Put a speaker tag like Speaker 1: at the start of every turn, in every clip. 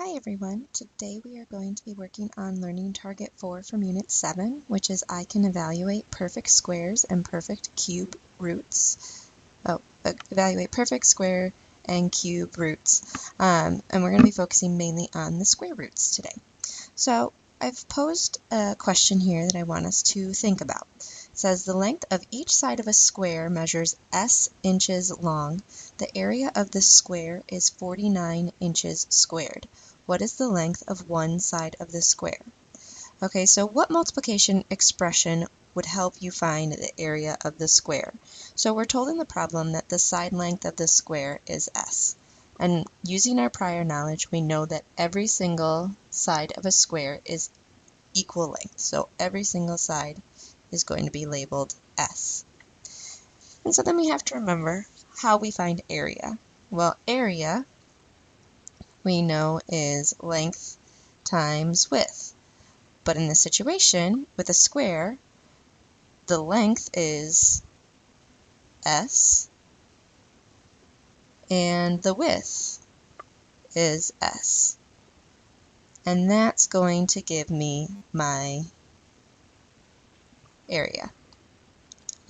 Speaker 1: Hi everyone, today we are going to be working on Learning Target 4 from Unit 7, which is I can evaluate perfect squares and perfect cube roots. Evaluate perfect square and cube roots. And we're going to be focusing mainly on the square roots today. So I've posed a question here that I want us to think about. It says the length of each side of a square measures s inches long. The area of the square is 49 inches squared. What is the length of one side of the square? Okay, so what multiplication expression would help you find the area of the square? So we're told in the problem that the side length of the square is s. And using our prior knowledge, we know that every single side of a square is equal length. So every single side is going to be labeled s. And so then we have to remember how we find area. Well, area we know is length times width. But in this situation, with a square, the length is s and the width is s. And that's going to give me my area.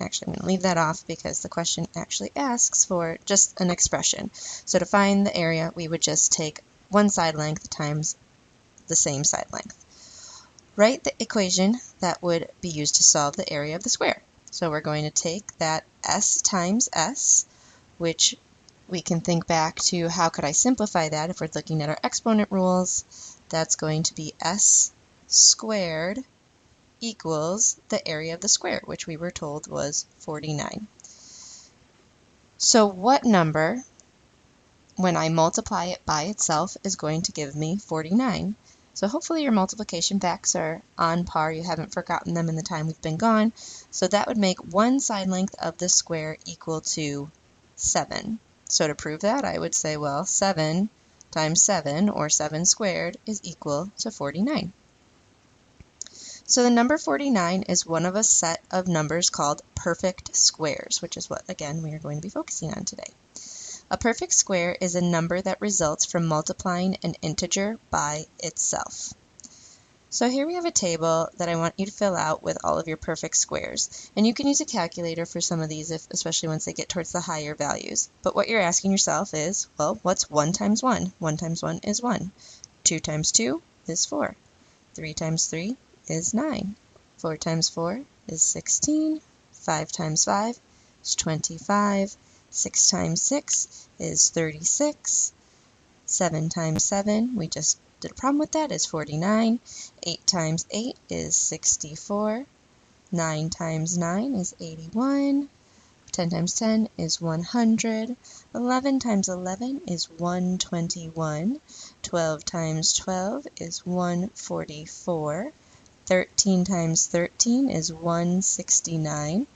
Speaker 1: Actually, I'm going to leave that off because the question actually asks for just an expression. So to find the area, we would just take one side length times the same side length. Write the equation that would be used to solve the area of the square. So we're going to take that s times s, which we can think back to how could I simplify that if we're looking at our exponent rules. That's going to be s squared equals the area of the square, which we were told was 49. So what number, when I multiply it by itself, is going to give me 49? So hopefully your multiplication facts are on par. You haven't forgotten them in the time we've been gone. So that would make one side length of the square equal to 7. So to prove that, I would say, well, 7 times 7, or 7 squared, is equal to 49. So the number 49 is one of a set of numbers called perfect squares, which is what, again, we are going to be focusing on today. A perfect square is a number that results from multiplying an integer by itself. So here we have a table that I want you to fill out with all of your perfect squares. And you can use a calculator for some of these, especially once they get towards the higher values. But what you're asking yourself is, well, what's 1 times 1? 1 times 1 is 1. 2 times 2 is 4. 3 times 3 is 9. 4 times 4 is 16. 5 times 5 is 25. 6 times 6 is 36. 7 times 7, we just did a problem with that, is 49. 8 times 8 is 64. 9 times 9 is 81. 10 times 10 is 100. 11 times 11 is 121. 12 times 12 is 144. 13 times 13 is 169.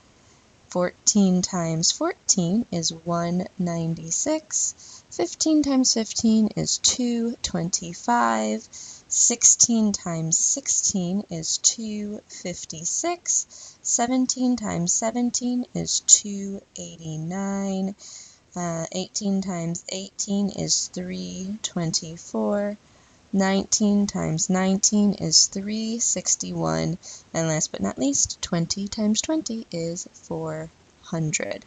Speaker 1: 14 times 14 is 196. 15 times 15 is 225. 16 times 16 is 256. 17 times 17 is 289. 18 times 18 is 324. 19 times 19 is 361, and last but not least, 20 times 20 is 400.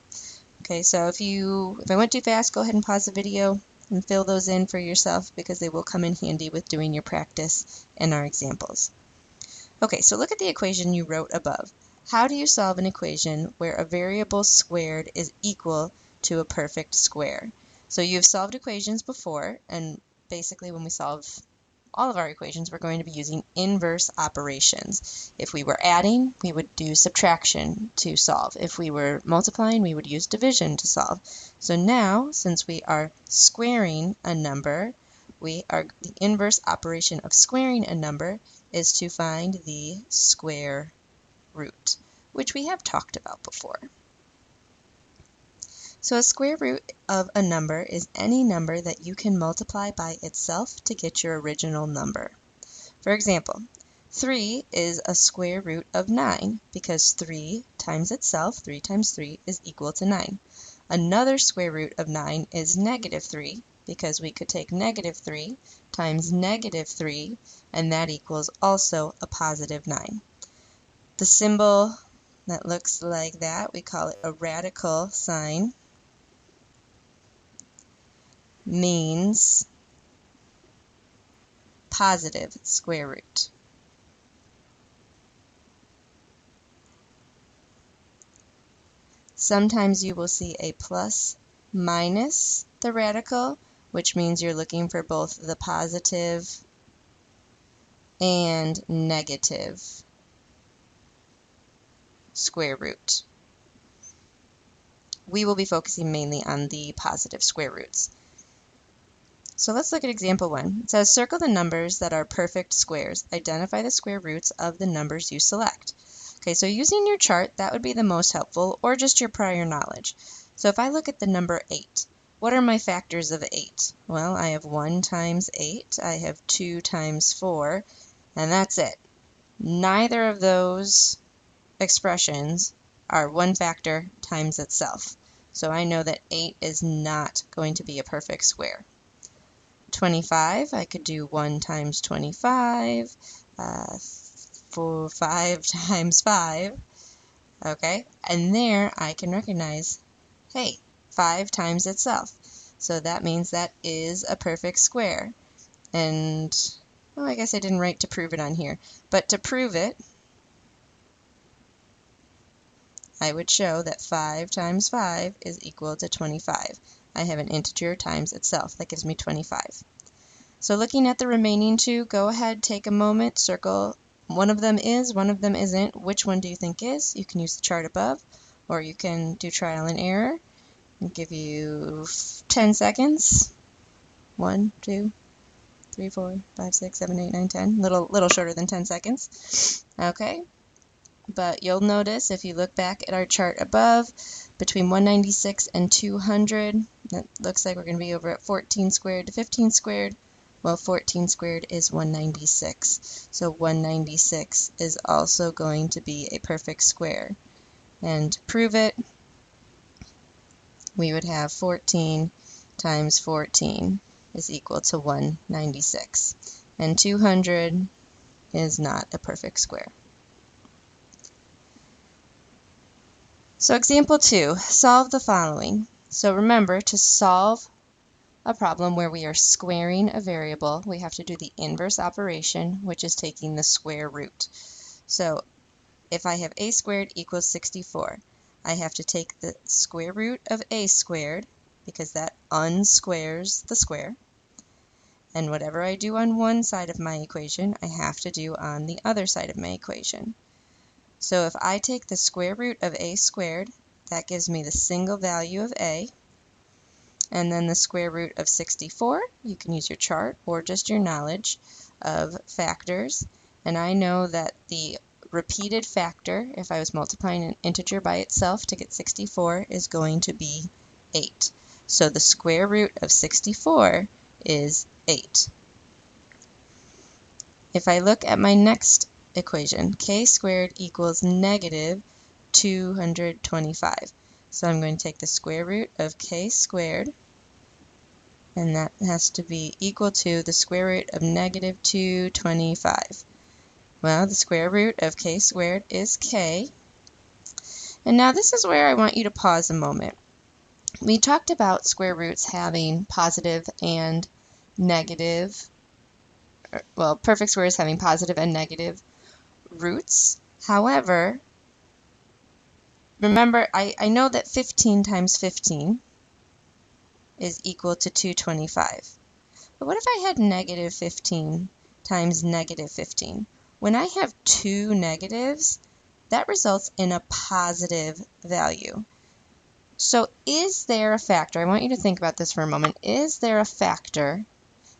Speaker 1: Okay, so if I went too fast, go ahead and pause the video and fill those in for yourself because they will come in handy with doing your practice and our examples. Okay, so look at the equation you wrote above. How do you solve an equation where a variable squared is equal to a perfect square? So you've solved equations before, and basically when we solve all of our equations, we're going to be using inverse operations. If we were adding, we would do subtraction to solve. If we were multiplying, we would use division to solve. So now, since we are squaring a number, the inverse operation of squaring a number is to find the square root, which we have talked about before. So a square root of a number is any number that you can multiply by itself to get your original number. For example, 3 is a square root of 9 because 3 times itself, 3 times 3, is equal to 9. Another square root of 9 is negative 3 because we could take negative 3 times negative 3, and that equals also a positive 9. The symbol that looks like that, we call it a radical sign, means positive square root. Sometimes you will see a plus minus the radical, which means you're looking for both the positive and negative square root. We will be focusing mainly on the positive square roots. So let's look at example 1. It says, circle the numbers that are perfect squares. Identify the square roots of the numbers you select. Okay, so using your chart, that would be the most helpful, or just your prior knowledge. So if I look at the number 8, what are my factors of 8? Well, I have 1 times 8, I have 2 times 4, and that's it. Neither of those expressions are one factor times itself. So I know that 8 is not going to be a perfect square. 25, I could do 1 times 25, 5 times 5, okay? And there I can recognize, hey, 5 times itself. So that means that is a perfect square. And, well, I guess I didn't write to prove it on here. But to prove it, I would show that 5 times 5 is equal to 25. I have an integer times itself. That gives me 25. So looking at the remaining two, go ahead, take a moment, circle. One of them is, one of them isn't. Which one do you think is? You can use the chart above, or you can do trial and error. I'll give you 10 seconds. 1, 2, 3, 4, 5, 6, 7, 8, 9, 10. Little shorter than 10 seconds. Okay. But you'll notice if you look back at our chart above, between 196 and 200, it looks like we're going to be over at 14 squared to 15 squared. Well, 14 squared is 196. So 196 is also going to be a perfect square. And to prove it, we would have 14 times 14 is equal to 196. And 200 is not a perfect square. So example 2, solve the following. So remember, to solve a problem where we are squaring a variable, we have to do the inverse operation, which is taking the square root. So if I have a squared equals 64, I have to take the square root of a squared, because that unsquares the square. And whatever I do on one side of my equation, I have to do on the other side of my equation. So if I take the square root of a squared, that gives me the single value of a, and then the square root of 64, you can use your chart or just your knowledge of factors, and I know that the repeated factor, if I was multiplying an integer by itself to get 64, is going to be 8. So the square root of 64 is 8. If I look at my next equation, k squared equals negative 225. So I'm going to take the square root of k squared, and that has to be equal to the square root of negative 225. Well, the square root of k squared is k. And now this is where I want you to pause a moment. We talked about square roots having positive and negative, well, perfect squares having positive and negative roots. However, remember, I know that 15 times 15 is equal to 225. But what if I had negative 15 times negative 15? When I have two negatives, that results in a positive value. So is there a factor, I want you to think about this for a moment, is there a factor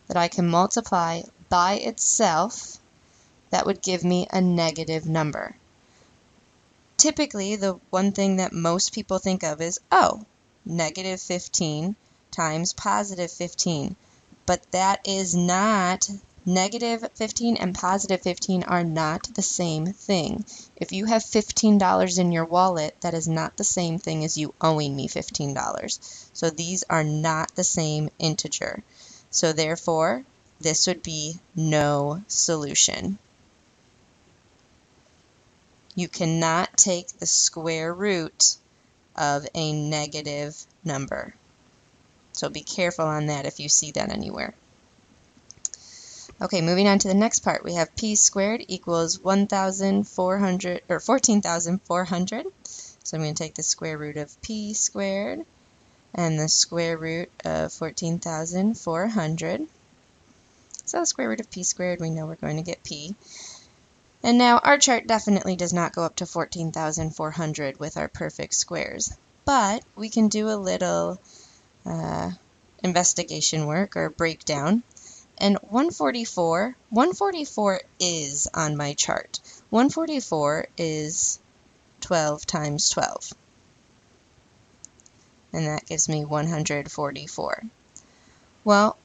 Speaker 1: that I can multiply by itself that would give me a negative number? Typically, the one thing that most people think of is, oh, negative 15 times positive 15. But that is not Negative 15 and positive 15 are not the same thing. If you have $15 in your wallet, that is not the same thing as you owing me $15. So these are not the same integer. So therefore, this would be no solution. You cannot take the square root of a negative number. So be careful on that if you see that anywhere. Okay, moving on to the next part, we have p squared equals 1,400 or 14,400. So I'm going to take the square root of p squared and the square root of 14,400. So the square root of p squared, we know we're going to get p. And now our chart definitely does not go up to 14,400 with our perfect squares, but we can do a little investigation work or breakdown. And 144 is on my chart. 144 is 12 times 12. And that gives me 144. Well,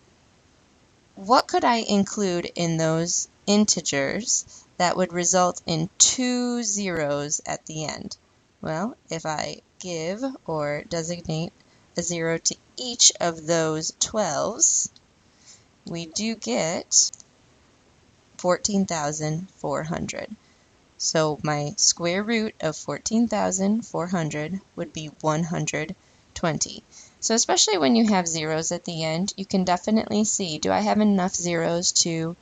Speaker 1: what could I include in those integers that would result in 2 zeros at the end? Well, if I give or designate a 0 to each of those 12s, we do get 14,400. So my square root of 14,400 would be 120. So especially when you have zeros at the end, you can definitely see, do I have enough zeros to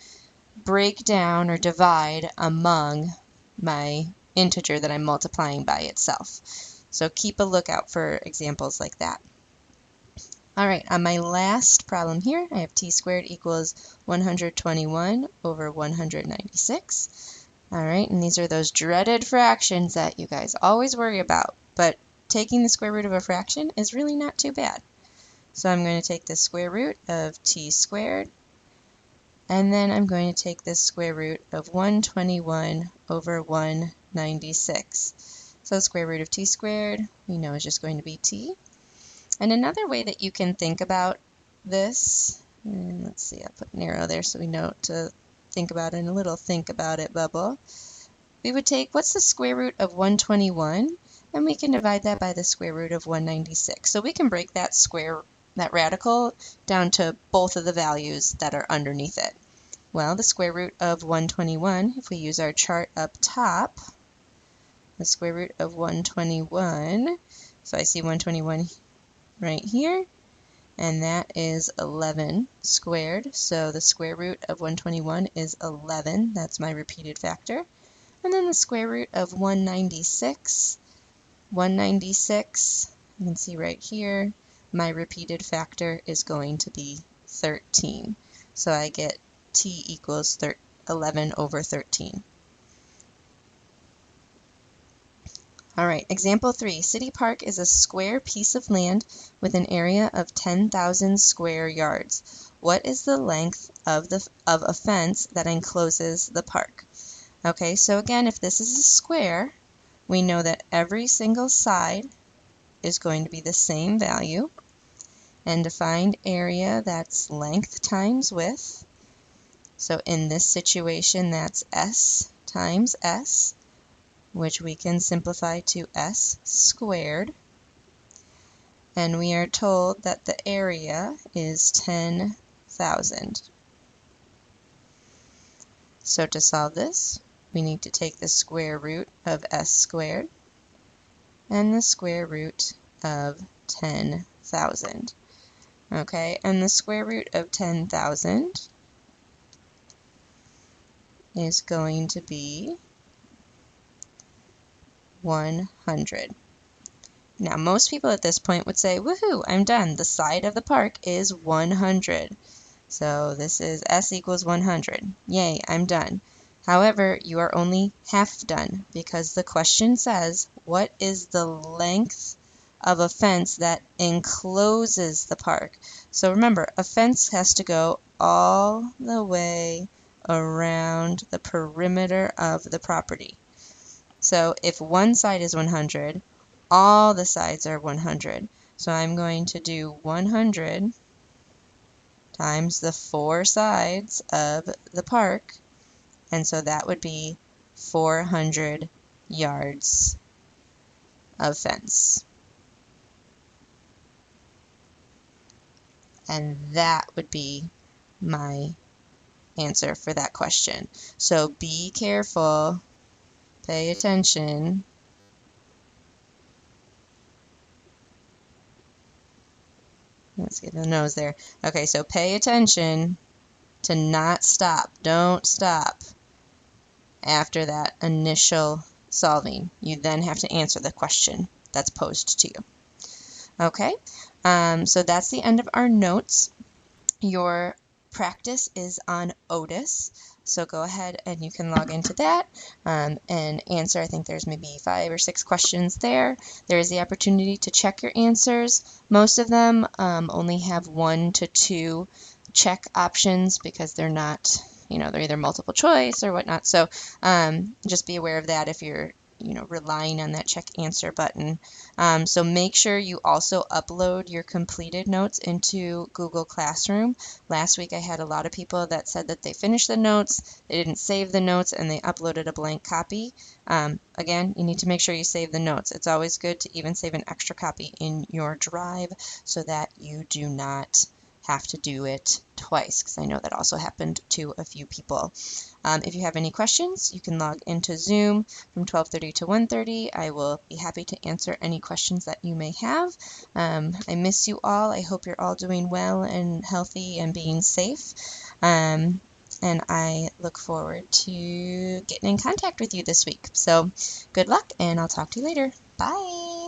Speaker 1: break down or divide among my integer that I'm multiplying by itself? So keep a lookout for examples like that. All right, on my last problem here, I have t squared equals 121 over 196. All right, and these are those dreaded fractions that you guys always worry about, but taking the square root of a fraction is really not too bad. So I'm going to take the square root of t squared, and then I'm going to take the square root of 121 over 196. So the square root of t squared, we know is just going to be t. And another way that you can think about this, and let's see, I'll put an arrow there so we know to think about it in a little think about it bubble. We would take, what's the square root of 121? And we can divide that by the square root of 196. So we can break that radical down to both of the values that are underneath it. Well, the square root of 121, if we use our chart up top, the square root of 121, so I see 121 right here, and that is 11 squared. So the square root of 121 is 11. That's my repeated factor. And then the square root of 196, you can see right here, my repeated factor is going to be 13. So I get t equals 11 over 13. All right, example 3. City Park is a square piece of land with an area of 10,000 square yards. What is the length of a fence that encloses the park? Okay, so again, if this is a square, we know that every single side is going to be the same value. And to find area, that's length times width. So in this situation, that's s times s, which we can simplify to s squared. And we are told that the area is 10,000. So to solve this, we need to take the square root of s squared and the square root of 10,000. Okay, and the square root of 10,000 is going to be 100. Now, most people at this point would say, woohoo, I'm done. The side of the park is 100. So this is s equals 100. Yay, I'm done. However, you are only half done because the question says, what is the length of a fence that encloses the park? So remember, a fence has to go all the way around the perimeter of the property. So if one side is 100, all the sides are 100. So I'm going to do 100 times the 4 sides of the park, and so that would be 400 yards of fence. And that would be my answer for that question. So be careful, pay attention. Let's get the nose there. Okay, so pay attention to not stop. Don't stop after that initial solving. You then have to answer the question that's posed to you. Okay, so that's the end of our notes. Your practice is on Otis, so go ahead and you can log into that and answer. I think there's maybe 5 or 6 questions there. There is the opportunity to check your answers. Most of them only have 1 to 2 check options because they're not, they're either multiple choice or whatnot. So just be aware of that if you're relying on that check answer button. So make sure you also upload your completed notes into Google Classroom. Last week I had a lot of people that said that they finished the notes, they didn't save the notes, and they uploaded a blank copy. Again, you need to make sure you save the notes. It's always good to even save an extra copy in your drive so that you do not have to do it twice, because I know that also happened to a few people. If you have any questions, you can log into Zoom from 12:30 to 1:30. I will be happy to answer any questions that you may have. I miss you all. I hope you're all doing well and healthy and being safe. And I look forward to getting in contact with you this week. So good luck, and I'll talk to you later. Bye.